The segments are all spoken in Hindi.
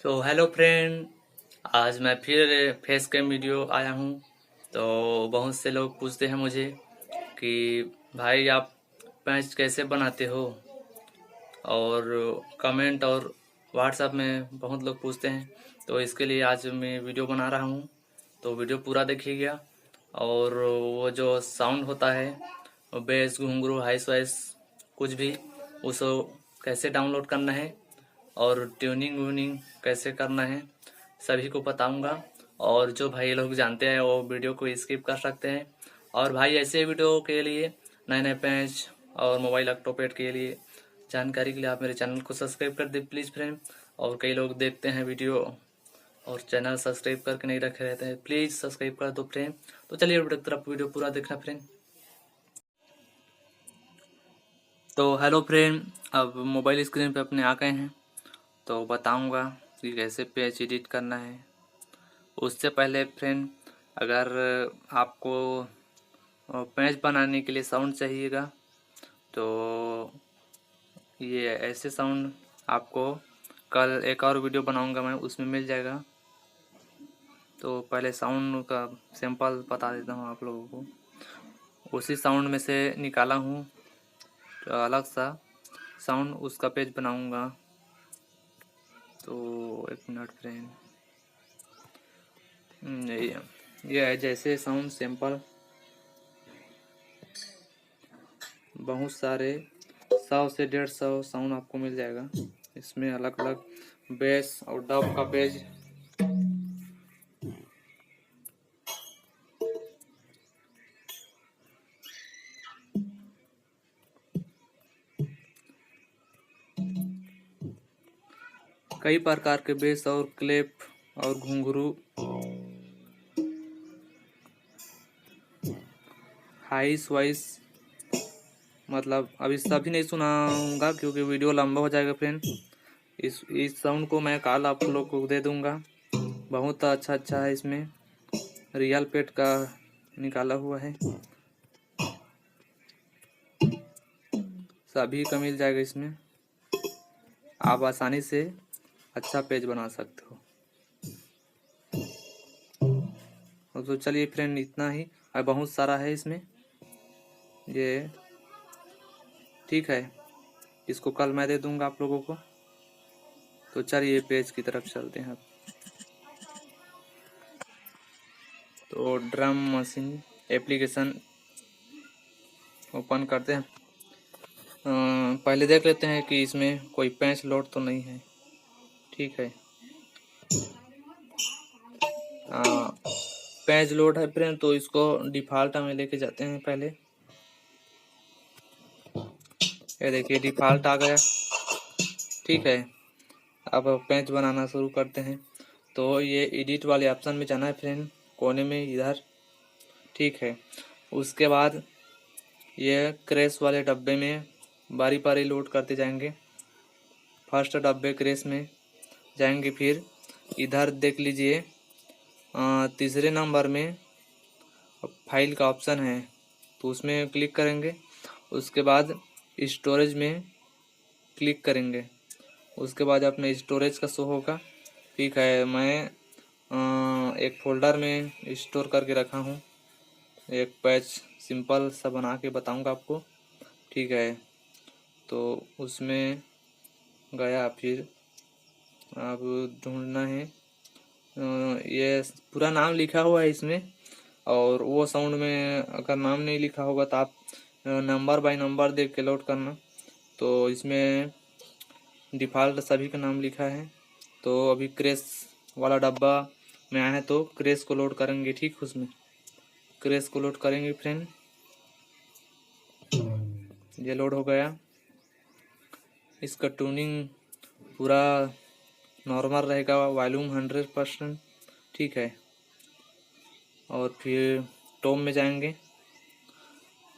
तो हेलो फ्रेंड, आज मैं फिर फेस कैम वीडियो आया हूँ। तो बहुत से लोग पूछते हैं मुझे कि भाई आप पैच कैसे बनाते हो, और कमेंट और व्हाट्सएप में बहुत लोग पूछते हैं। तो इसके लिए आज मैं वीडियो बना रहा हूँ, तो वीडियो पूरा देखिएगा। और वो जो साउंड होता है, बेस, घुंघरू, हाइस वाइस, कुछ भी, उसको कैसे डाउनलोड करना है और ट्यूनिंग व्यूनिंग कैसे करना है, सभी को बताऊंगा। और जो भाई लोग जानते हैं वो वीडियो को स्किप कर सकते हैं। और भाई ऐसे वीडियो के लिए, नए नए पैच और मोबाइल ऑक्टोपैड के लिए जानकारी के लिए आप मेरे चैनल को सब्सक्राइब कर दे प्लीज़ फ्रेंड। और कई लोग देखते हैं वीडियो और चैनल सब्सक्राइब करके नहीं रखे रहते हैं, प्लीज़ सब्सक्राइब कर दो फ्रेंड। तो चलिए वीडियो तरफ वीडियो पूरा देखना फ्रेंड। तो हेलो फ्रेंड, अब मोबाइल स्क्रीन पे अपने आ गए हैं, तो बताऊंगा कि कैसे पेज एडिट करना है। उससे पहले फ्रेंड, अगर आपको पेज बनाने के लिए साउंड चाहिएगा तो ये ऐसे साउंड आपको कल एक और वीडियो बनाऊंगा मैं, उसमें मिल जाएगा। तो पहले साउंड का सैंपल बता देता हूँ आप लोगों को। उसी साउंड में से निकाला हूँ तो अलग सा साउंड, उसका पेज बनाऊंगा। तो एक मिनट फ्रेंड, ये है जैसे साउंड सैंपल, बहुत सारे 100 से 150 साउंड आपको मिल जाएगा। इसमें अलग अलग बेस और डब का पेज, कई प्रकार के बेस और क्लेप और घुंघरू, हाइस वाइस, मतलब अभी सभी नहीं सुनाऊंगा क्योंकि वीडियो लंबा हो जाएगा फ्रेंड। इस साउंड को मैं कल आप लोग को दे दूंगा। बहुत अच्छा अच्छा है, इसमें रियल पेट का निकाला हुआ है, सभी का मिल जाएगा इसमें। आप आसानी से अच्छा पेज बना सकते हो। तो चलिए फ्रेंड, इतना ही, और बहुत सारा है इसमें ये, ठीक है। इसको कल मैं दे दूंगा आप लोगों को। तो चलिए पेज की तरफ चलते हैं। तो ड्रम मशीन एप्लीकेशन ओपन करते हैं। पहले देख लेते हैं कि इसमें कोई पैच लोड तो नहीं है, ठीक है। पैच लोड है फ्रेंड, तो इसको डिफ़ॉल्ट में लेके जाते हैं पहले। ये देखिए डिफ़ॉल्ट आ गया, ठीक है। अब पैच बनाना शुरू करते हैं। तो ये एडिट वाले ऑप्शन में जाना है फ्रेंड, कोने में इधर, ठीक है। उसके बाद ये क्रेश वाले डब्बे में बारी बारी लोड करते जाएंगे। फर्स्ट डब्बे क्रेश में जाएंगे, फिर इधर देख लीजिए तीसरे नंबर में फाइल का ऑप्शन है, तो उसमें क्लिक करेंगे। उसके बाद स्टोरेज में क्लिक करेंगे। उसके बाद अपने स्टोरेज का शो होगा, ठीक है। मैं एक फोल्डर में स्टोर करके रखा हूँ, एक पैच सिंपल सा बना के बताऊंगा आपको, ठीक है। तो उसमें गया, फिर अब ढूंढना है, ये पूरा नाम लिखा हुआ है इसमें। और वो साउंड में अगर नाम नहीं लिखा होगा तो आप नंबर बाय नंबर देख के लोड करना। तो इसमें डिफ़ॉल्ट सभी का नाम लिखा है। तो अभी क्रेश वाला डब्बा में आया है, तो क्रेश को लोड करेंगे, ठीक। उसमें क्रेश को लोड करेंगे फ्रेंड। ये लोड हो गया। इसका ट्यूनिंग पूरा नॉर्मल रहेगा, वॉल्यूम 100%, ठीक है। और फिर टॉम में जाएंगे।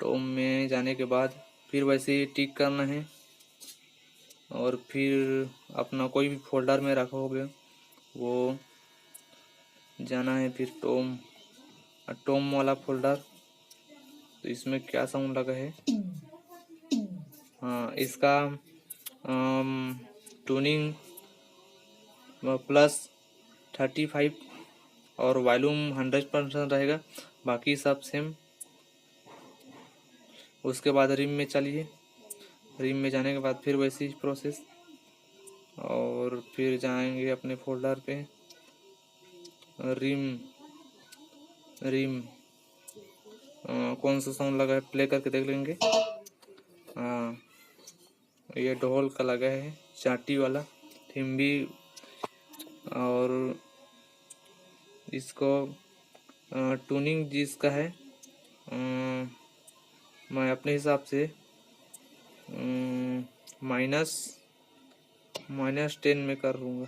टॉम में जाने के बाद फिर वैसे ही टिक करना है, और फिर अपना कोई भी फोल्डर में रखोगे वो जाना है, फिर टॉम वाला फोल्डर। तो इसमें क्या साउंड लगा है, हाँ, इसका ट्यूनिंग +35 और वॉल्यूम 100% रहेगा, बाकी सब सेम। उसके बाद रिम में चलिए, रिम में जाने के बाद फिर वैसी प्रोसेस, और फिर जाएंगे अपने फोल्डर पे। रिम रिम कौन सा साउंड लगा है प्ले करके देख लेंगे। हाँ, ये ढोल का लगा है, चाटी वाला थिम्बी। और इसको ट्यूनिंग जिसका है मैं अपने हिसाब से -10 में कर लूँगा।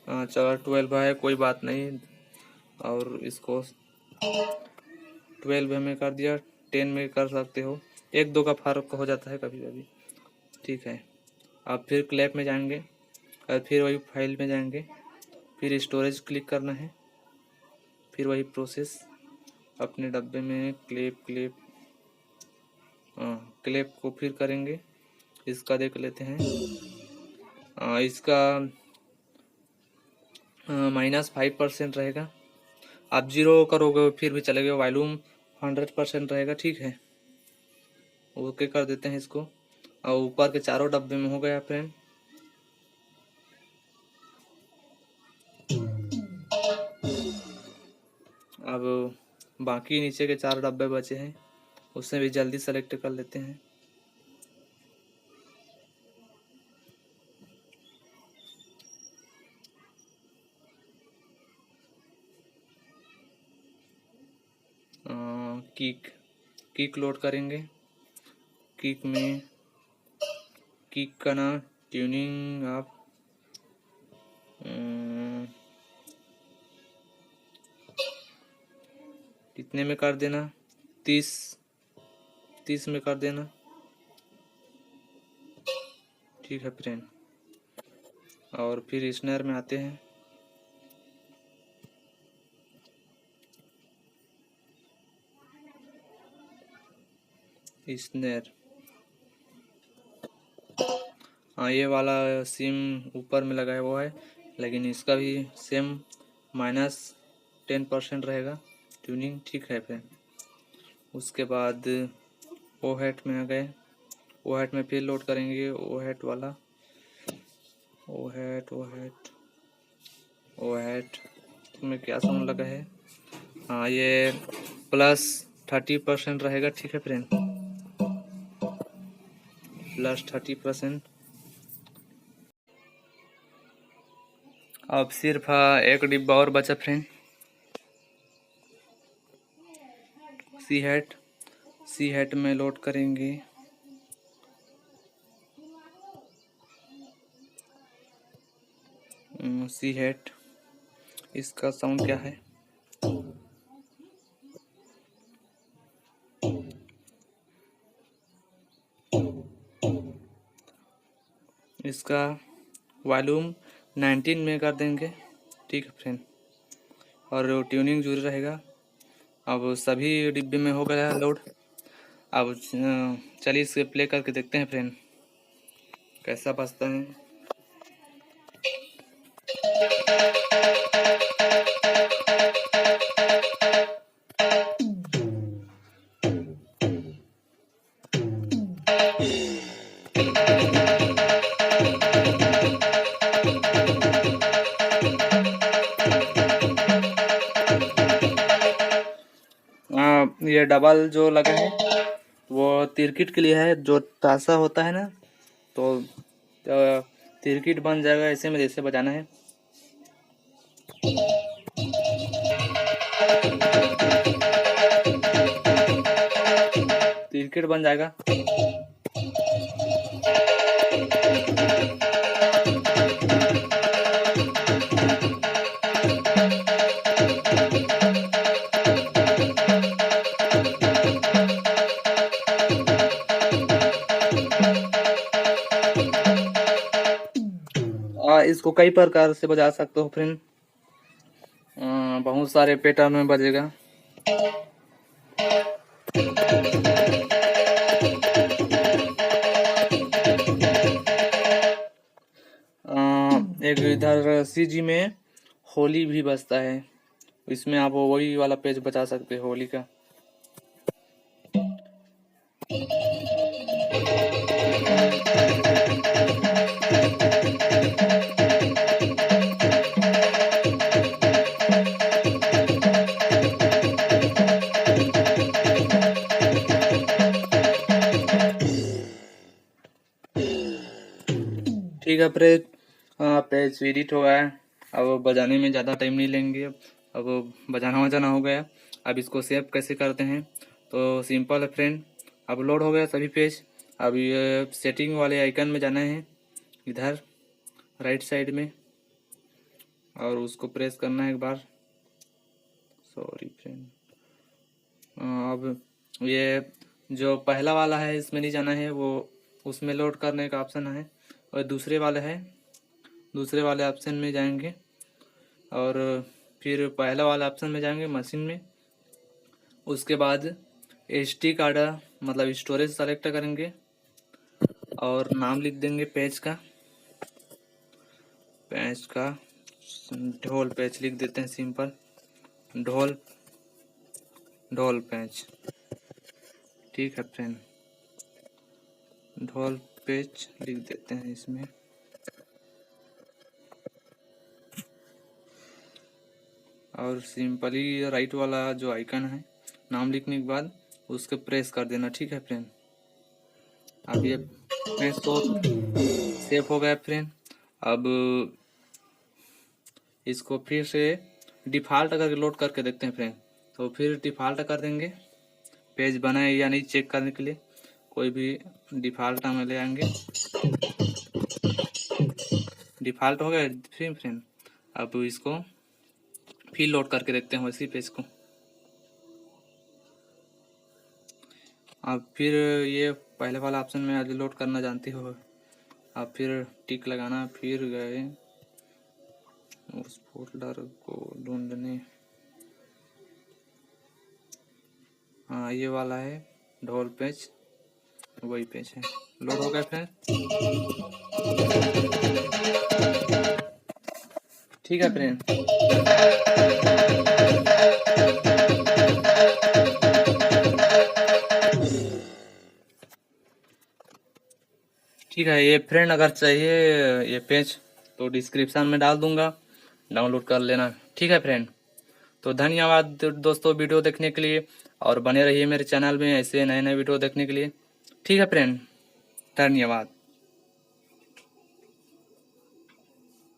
हाँ चलो 12 है, कोई बात नहीं। और इसको 12 में कर दिया, 10 में कर सकते हो, 1-2 का फर्क हो जाता है कभी कभी, ठीक है। अब फिर क्लैप में जाएंगे और फिर वही फाइल में जाएंगे, फिर स्टोरेज क्लिक करना है, फिर वही प्रोसेस अपने डब्बे में क्लिप क्लिप को फिर करेंगे। इसका देख लेते हैं। इसका -5% रहेगा। आप 0 करोगे फिर भी चलेगा, वॉल्यूम 100% रहेगा, ठीक है। ओके कर देते हैं इसको। और ऊपर के चारों डब्बे में हो गया फ्रेंड। अब बाकी नीचे के 4 डब्बे बचे हैं, उससे भी जल्दी सेलेक्ट कर लेते हैं। किक लोड करेंगे। किक में किक का ना ट्यूनिंग आप कितने में कर देना, 30 में कर देना, ठीक है फ्रेंड। और फिर स्नैर में आते हैं। स्नैर, हाँ ये वाला सिम ऊपर में लगा है वो है, लेकिन इसका भी सेम -10% रहेगा ट्यूनिंग, ठीक है फ्रेंड। उसके बाद ओ हैट में आ गए। ओ हैट में फिर लोड करेंगे ओ हैट वाला। ओ हैट में क्या साउंड लगा है। हाँ ये +30% रहेगा, ठीक है फ्रेंड, +30%। अब सिर्फ एक डिब्बा और बचा फ्रेंड, सी हैट में लोड करेंगे। सी हैट, इसका साउंड क्या है। इसका वॉल्यूम 19 में कर देंगे, ठीक है फ्रेंड। और ट्यूनिंग जरूरी रहेगा। अब सभी डिब्बे में हो गया लोड। अब चलिए इसे प्ले करके देखते हैं फ्रेंड कैसा बजता है। ये डबल जो लगा है वो तिरकिट के लिए है, जो ताशा होता है ना, तो तिरकिट बन जाएगा ऐसे में, जैसे बजाना है। तिरकिट बन जाएगा। इसको कई प्रकार से बजा सकते हो फ्रेंड, बहुत सारे पैटर्न में बजेगा। इधर CG में होली भी बसता है, इसमें आप वही वाला पेज बचा सकते हो होली का। ठीक है फ्रेंड, पेज एडिट हो गया है। अब बजाने में ज़्यादा टाइम नहीं लेंगे, अब बजाना वजाना हो गया। अब इसको सेव कैसे करते हैं, तो सिंपल है फ्रेंड। अपलोड हो गया सभी पेज। अब ये सेटिंग वाले आइकन में जाना है, इधर राइट साइड में, और उसको प्रेस करना है एक बार। सॉरी फ्रेंड, अब ये जो पहला वाला है इसमें नहीं जाना है, वो उसमें लोड करने का ऑप्शन है। और दूसरे वाले ऑप्शन में जाएंगे, और फिर पहला वाला ऑप्शन में जाएंगे मशीन में। उसके बाद SD कार्ड मतलब स्टोरेज सेलेक्ट करेंगे, और नाम लिख देंगे पेज का ढोल पेज लिख देते हैं, सिंपल ढोल पेज। ठीक है फ्रेंड, ढोल पेज लिख देते हैं इसमें। और सिंपली राइट वाला जो आइकन है, नाम लिखने के बाद उसको प्रेस कर देना। ठीक है फ्रेंड, अब ये पेज तो सेव हो गया फ्रेंड। अब इसको फिर से डिफ़ॉल्ट करके लोड करके देखते हैं फ्रेंड। तो फिर डिफ़ॉल्ट कर देंगे, पेज बना है या नहीं चेक करने के लिए कोई भी डिफ़ॉल्ट में ले आएंगे। डिफ़ॉल्ट हो गया फिर फ्रेंड। अब इसको फिर लोड करके देखते हैं उसी पेज को। अब फिर ये पहले वाला ऑप्शन में आज लोड करना जानते हो। अब फिर टिक लगाना, फिर गए उस फोल्डर को ढूंढने। हाँ, ये वाला है ढोल पेज, वही पेज है। लोड हो गया फ्रेंड। ठीक है फ्रेंड, ठीक है। ये फ्रेंड अगर चाहिए ये पेज तो डिस्क्रिप्शन में डाल दूंगा, डाउनलोड कर लेना। ठीक है फ्रेंड, तो धन्यवाद दोस्तों वीडियो देखने के लिए, और बने रहिए मेरे चैनल में ऐसे नए नए वीडियो देखने के लिए। ठीक है फ्रेंड, धन्यवाद।